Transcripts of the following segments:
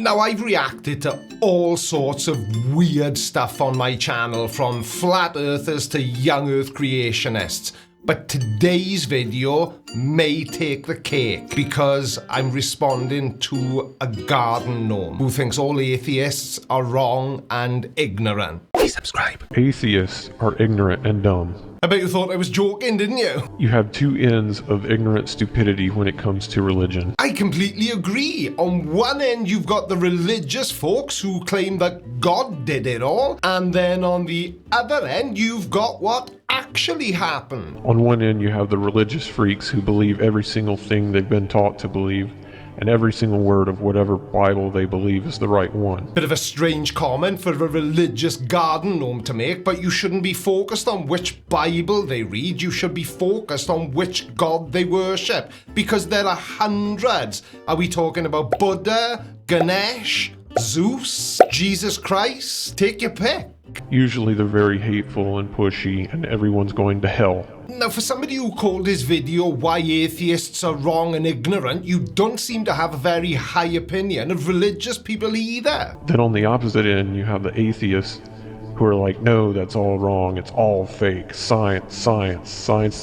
Now, I've reacted to all sorts of weird stuff on my channel, from flat earthers to young earth creationists. But today's video may take the cake because I'm responding to a garden gnome who thinks all atheists are wrong and ignorant. Please subscribe. Atheists are ignorant and dumb. I bet you thought I was joking, didn't you? You have two ends of ignorant stupidity when it comes to religion. I completely agree. On one end, you've got the religious folks who claim that God did it all. And then on the other end, you've got what actually happened. On one end, you have the religious freaks who believe every single thing they've been taught to believe, and every single word of whatever Bible they believe is the right one. Bit of a strange comment for a religious garden gnome to make, but you shouldn't be focused on which Bible they read. You should be focused on which God they worship, because there are hundreds. Are we talking about Buddha, Ganesh, Zeus, Jesus Christ? Take your pick. Usually they're very hateful and pushy, and everyone's going to hell. Now, for somebody who called his video "Why Atheists Are Wrong and Ignorant," you don't seem to have a very high opinion of religious people either. Then on the opposite end, you have the atheists who are like, no, that's all wrong, it's all fake, science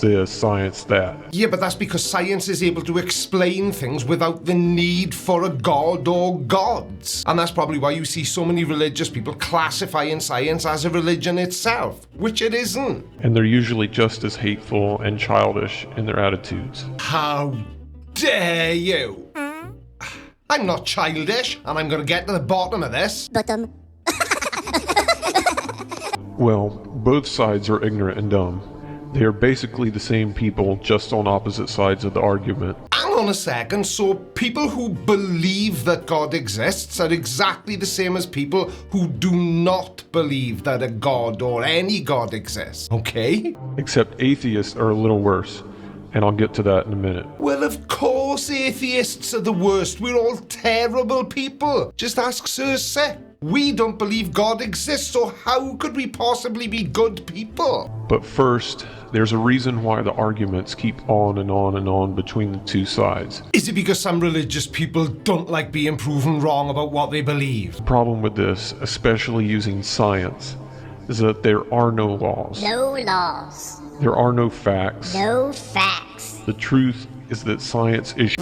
this, science that. Yeah, but that's because science is able to explain things without the need for a god or gods. And that's probably why you see so many religious people classifying science as a religion itself, which it isn't. And they're usually just as hateful and childish in their attitudes. How dare you? I'm not childish, and I'm going to get to the bottom of this. Bottom. Well, both sides are ignorant and dumb. They are basically the same people, just on opposite sides of the argument. Hang on a second, so people who believe that God exists are exactly the same as people who do not believe that a god or any god exists, okay? Except atheists are a little worse, and I'll get to that in a minute. Well, of course atheists are the worst. We're all terrible people. Just ask Cersei. We don't believe God exists, so how could we possibly be good people? But first, there's a reason why the arguments keep on and on and on between the two sides. Is it because some religious people don't like being proven wrong about what they believe? The problem with this, especially using science, is that there are no laws. No laws. There are no facts. No facts. The truth is that science is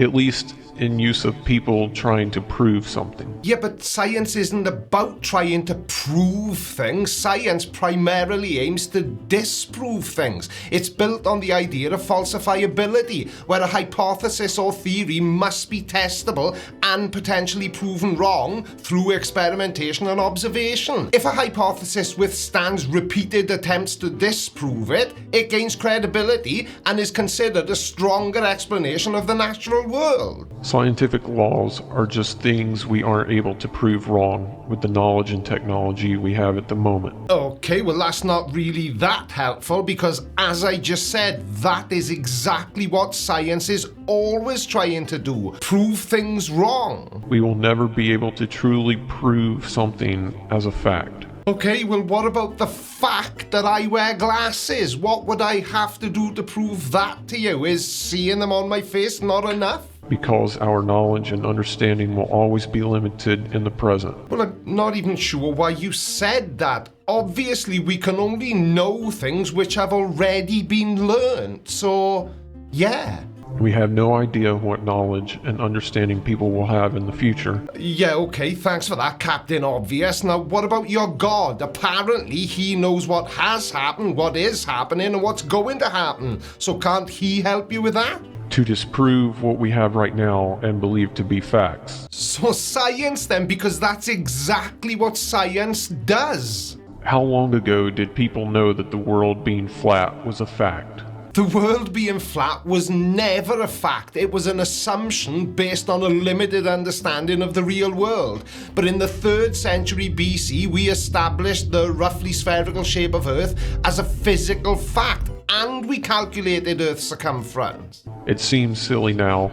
at least in use of people trying to prove something. Yeah, but science isn't about trying to prove things. Science primarily aims to disprove things. It's built on the idea of falsifiability, where a hypothesis or theory must be testable and potentially proven wrong through experimentation and observation. If a hypothesis withstands repeated attempts to disprove it, it gains credibility and is considered a stronger explanation of the natural world. Scientific laws are just things we aren't able to prove wrong with the knowledge and technology we have at the moment. Okay, well that's not really that helpful, because as I just said, that is exactly what science is always trying to do. Prove things wrong. We will never be able to truly prove something as a fact. Okay, well what about the fact that I wear glasses? What would I have to do to prove that to you? Is seeing them on my face not enough? Because our knowledge and understanding will always be limited in the present. Well, I'm not even sure why you said that. Obviously, we can only know things which have already been learned, so yeah. We have no idea what knowledge and understanding people will have in the future. Yeah, okay, thanks for that, Captain Obvious. Now, what about your God? Apparently, he knows what has happened, what is happening, and what's going to happen. So can't he help you with that? To disprove what we have right now and believe to be facts. So science then, because that's exactly what science does. How long ago did people know that the world being flat was a fact? The world being flat was never a fact. It was an assumption based on a limited understanding of the real world. But in the 3rd century BC, we established the roughly spherical shape of Earth as a physical fact, and we calculated Earth's circumference. It seems silly now,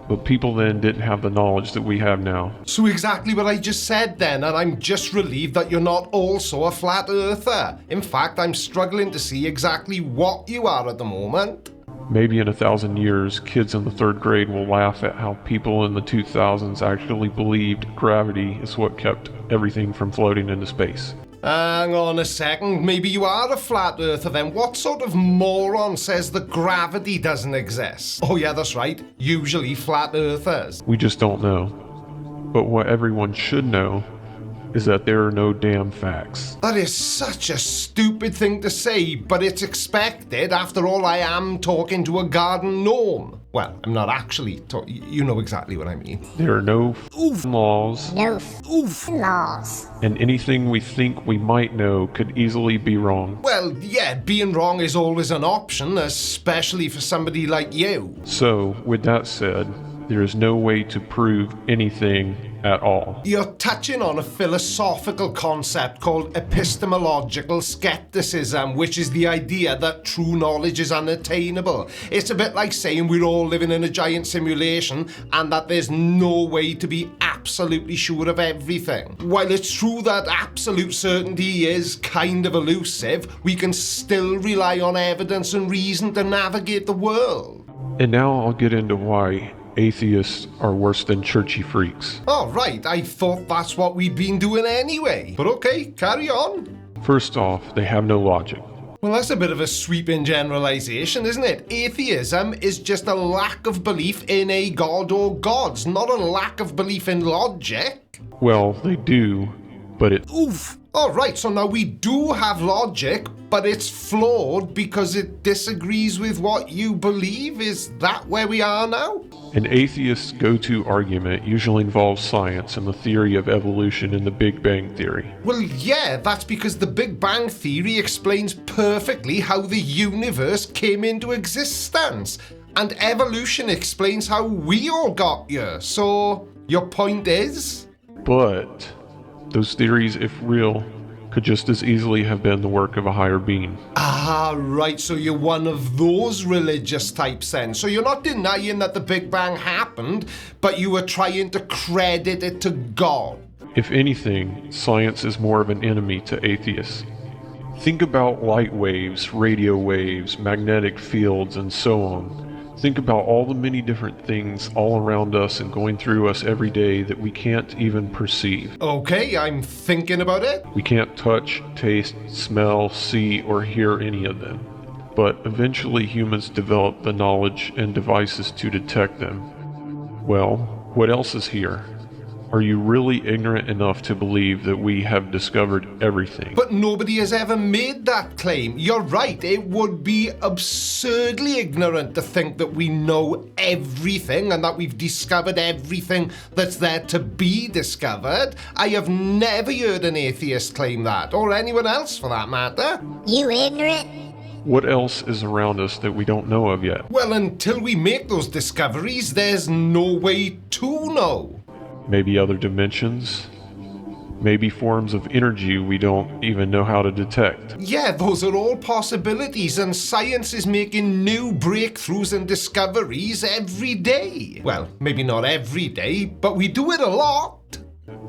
but people then didn't have the knowledge that we have now. So exactly what I just said then, and I'm just relieved that you're not also a flat earther. In fact, I'm struggling to see exactly what you are at the moment. Maybe in 1,000 years, kids in the 3rd grade will laugh at how people in the 2000s actually believed gravity is what kept everything from floating into space. Hang on a second, maybe you are a flat earther then. What sort of moron says that gravity doesn't exist? Oh yeah, that's right, usually flat earthers. We just don't know. But what everyone should know is that there are no damn facts. That is such a stupid thing to say, but it's expected. After all, I am talking to a garden gnome. Well, I'm not actually you know exactly what I mean. There are no laws. No laws. And anything we think we might know could easily be wrong. Well, yeah, being wrong is always an option, especially for somebody like you. So, with that said, there is no way to prove anything at all. You're touching on a philosophical concept called epistemological skepticism, which is the idea that true knowledge is unattainable. It's a bit like saying we're all living in a giant simulation and that there's no way to be absolutely sure of everything. While it's true that absolute certainty is kind of elusive, we can still rely on evidence and reason to navigate the world. And now I'll get into why atheists are worse than churchy freaks. Oh, right, I thought that's what we'd been doing anyway. But okay, carry on. First off, they have no logic. Well, that's a bit of a sweeping generalization, isn't it? Atheism is just a lack of belief in a god or gods, not a lack of belief in logic. Well, they do, but it... Oof! Alright, so now we do have logic, but it's flawed because it disagrees with what you believe? Is that where we are now? An atheist's go-to argument usually involves science and the theory of evolution in the Big Bang Theory. Well, yeah, that's because the Big Bang Theory explains perfectly how the universe came into existence. And evolution explains how we all got here. So, your point is? But those theories, if real, could just as easily have been the work of a higher being. Ah, right, so you're one of those religious types then. So you're not denying that the Big Bang happened, but you were trying to credit it to God. If anything, science is more of an enemy to atheists. Think about light waves, radio waves, magnetic fields, and so on. Think about all the many different things all around us and going through us every day that we can't even perceive. Okay, I'm thinking about it. We can't touch, taste, smell, see, or hear any of them. But eventually humans develop the knowledge and devices to detect them. Well, what else is here? Are you really ignorant enough to believe that we have discovered everything? But nobody has ever made that claim. You're right, it would be absurdly ignorant to think that we know everything and that we've discovered everything that's there to be discovered. I have never heard an atheist claim that, or anyone else for that matter. You ignorant? What else is around us that we don't know of yet? Well, until we make those discoveries, there's no way to know. Maybe other dimensions? Maybe forms of energy we don't even know how to detect. Yeah, those are all possibilities, and science is making new breakthroughs and discoveries every day. Well, maybe not every day, but we do it a lot.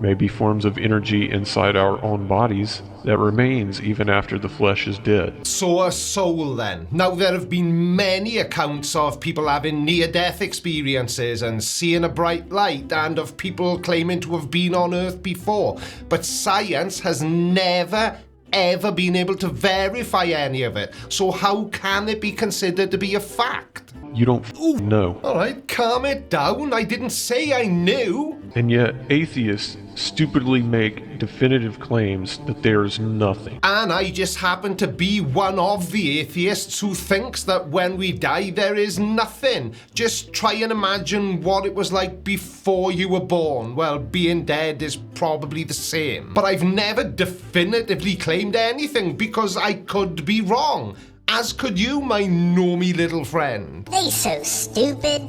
Maybe forms of energy inside our own bodies that remains even after the flesh is dead. So a soul then. Now there have been many accounts of people having near-death experiences and seeing a bright light, and of people claiming to have been on Earth before. But science has never ever been able to verify any of it. So how can it be considered to be a fact? You don't know. Alright, calm it down. I didn't say I knew. And yet, atheists stupidly make definitive claims that there's nothing. And I just happen to be one of the atheists who thinks that when we die there is nothing. Just try and imagine what it was like before you were born. Well, being dead is probably the same. But I've never definitively claimed anything because I could be wrong. As could you, my gnomey little friend. They so stupid.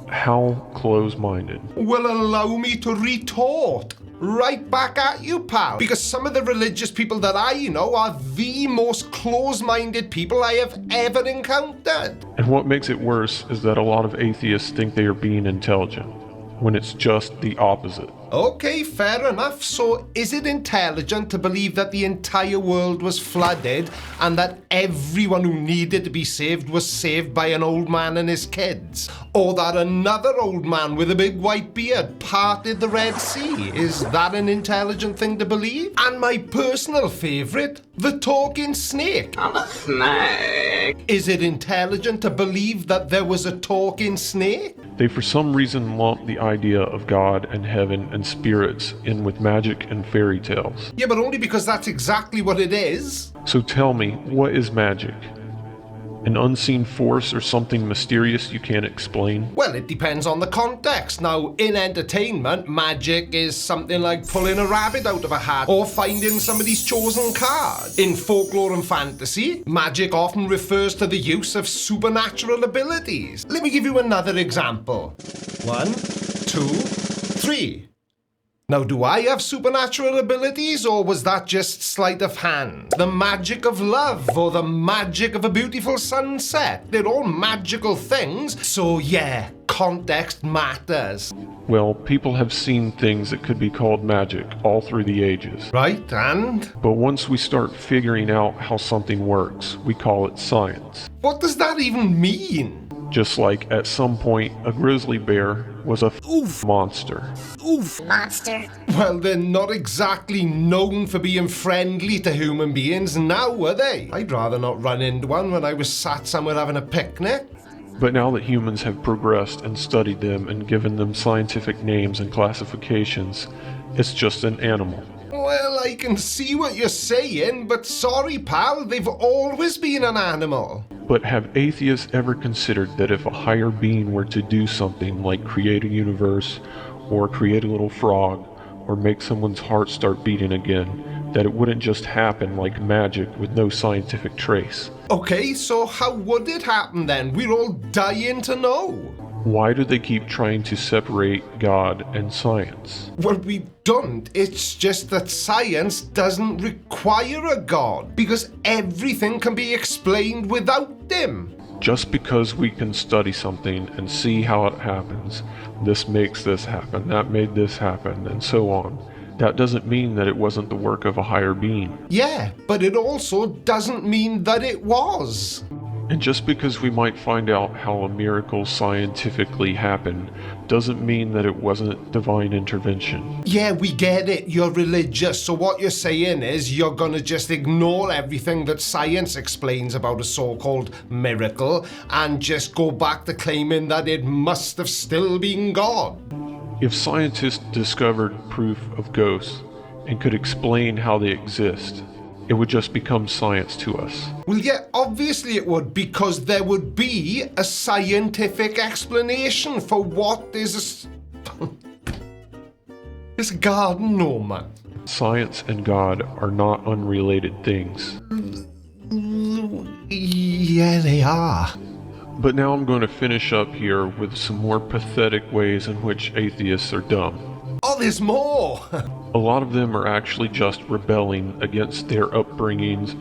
How close-minded. Well, allow me to retort. Right back at you, pal. Because some of the religious people that I know are the most close-minded people I have ever encountered. And what makes it worse is that a lot of atheists think they are being intelligent. when it's just the opposite. Okay, fair enough. So is it intelligent to believe that the entire world was flooded and that everyone who needed to be saved was saved by an old man and his kids? Or that another old man with a big white beard parted the Red Sea? Is that an intelligent thing to believe? And my personal favourite, the talking snake. I'm a snake. Is it intelligent to believe that there was a talking snake? They for some reason lump the idea of God and heaven and spirits in with magic and fairy tales. Yeah, but only because that's exactly what it is. So tell me, what is magic? An unseen force or something mysterious you can't explain? Well, it depends on the context. Now, in entertainment, magic is something like pulling a rabbit out of a hat or finding somebody's chosen card. In folklore and fantasy, magic often refers to the use of supernatural abilities. Let me give you another example. 1, 2, 3. Now, do I have supernatural abilities, or was that just sleight of hand? The magic of love, or the magic of a beautiful sunset? They're all magical things, so yeah, context matters. Well, people have seen things that could be called magic all through the ages. Right, and? But once we start figuring out how something works, we call it science. What does that even mean? Just like at some point, a grizzly bear was a monster. Monster. Well, they're not exactly known for being friendly to human beings now, are they? I'd rather not run into one when I was sat somewhere having a picnic. But now that humans have progressed and studied them and given them scientific names and classifications, it's just an animal. Well, I can see what you're saying, but sorry, pal, they've always been an animal. But have atheists ever considered that if a higher being were to do something like create a universe, or create a little frog, or make someone's heart start beating again, that it wouldn't just happen like magic with no scientific trace? Okay, so how would it happen then? We're all dying to know. Why do they keep trying to separate God and science? Well, we don't. It's just that science doesn't require a god, because everything can be explained without him. Just because we can study something and see how it happens, this makes this happen, that made this happen, and so on, that doesn't mean that it wasn't the work of a higher being. Yeah, but it also doesn't mean that it was. And just because we might find out how a miracle scientifically happened, doesn't mean that it wasn't divine intervention. Yeah, we get it. You're religious. So what you're saying is you're gonna just ignore everything that science explains about a so-called miracle and just go back to claiming that it must have still been God. If scientists discovered proof of ghosts and could explain how they exist, it would just become science to us. Well, yeah, obviously it would, because there would be a scientific explanation for what is this garden gnome. Science and God are not unrelated things. Yeah, they are. But now I'm going to finish up here with some more pathetic ways in which atheists are dumb. Oh, there's more! A lot of them are actually just rebelling against their upbringings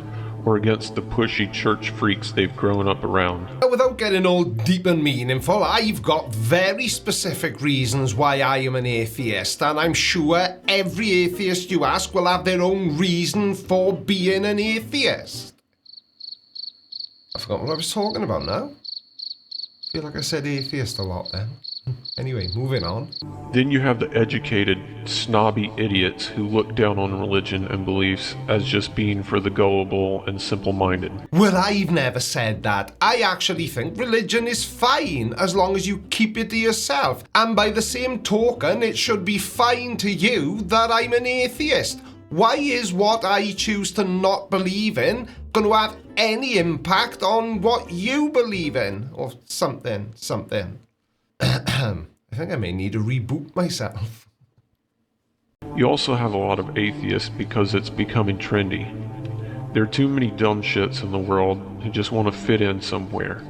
or against the pushy church freaks they've grown up around. Without getting all deep and meaningful, I've got very specific reasons why I am an atheist, and I'm sure every atheist you ask will have their own reason for being an atheist. I forgot what I was talking about now. I feel like I said atheist a lot then. Anyway, moving on. Then you have the educated, snobby idiots who look down on religion and beliefs as just being for the gullible and simple-minded. Well, I've never said that. I actually think religion is fine as long as you keep it to yourself. And by the same token, it should be fine to you that I'm an atheist. Why is what I choose to not believe in going to have any impact on what you believe in? Or something. I think I may need to reboot myself. You also have a lot of atheists because it's becoming trendy. There are too many dumb shits in the world who just want to fit in somewhere.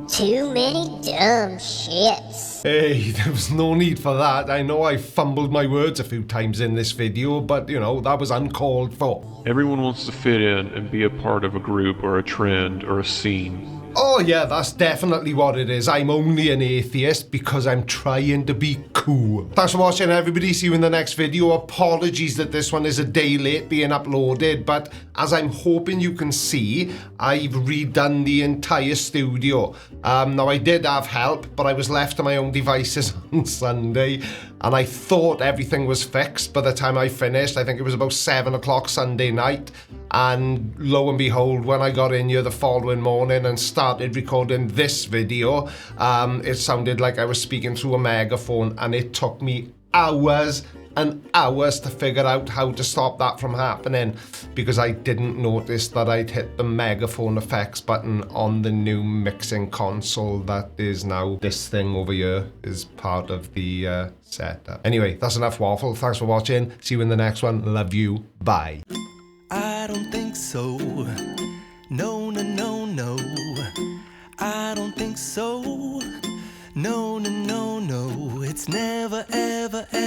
Too many dumb shits. Hey, there was no need for that. I know I fumbled my words a few times in this video, but you know, that was uncalled for. Everyone wants to fit in and be a part of a group or a trend or a scene. Oh, Oh yeah, that's definitely what it is. I'm only an atheist because I'm trying to be cool. Thanks for watching, everybody. See you in the next video. Apologies that this one is a day late being uploaded, but as I'm hoping you can see, I've redone the entire studio. Now I did have help, but I was left to my own devices on Sunday, and I thought everything was fixed by the time I finished. I think it was about 7 o'clock Sunday night, and lo and behold, when I got in here the following morning and started recording this video, it sounded like I was speaking through a megaphone, and it took me hours and hours to figure out how to stop that from happening, because I didn't notice that I'd hit the megaphone effects button on the new mixing console that is now this thing over here is part of the setup. Anyway, that's enough waffle. Thanks for watching. See you in the next one. Love you. Bye. I don't think so. No, no, no, no. I don't think so. No, no, no, no. It's never, ever, ever.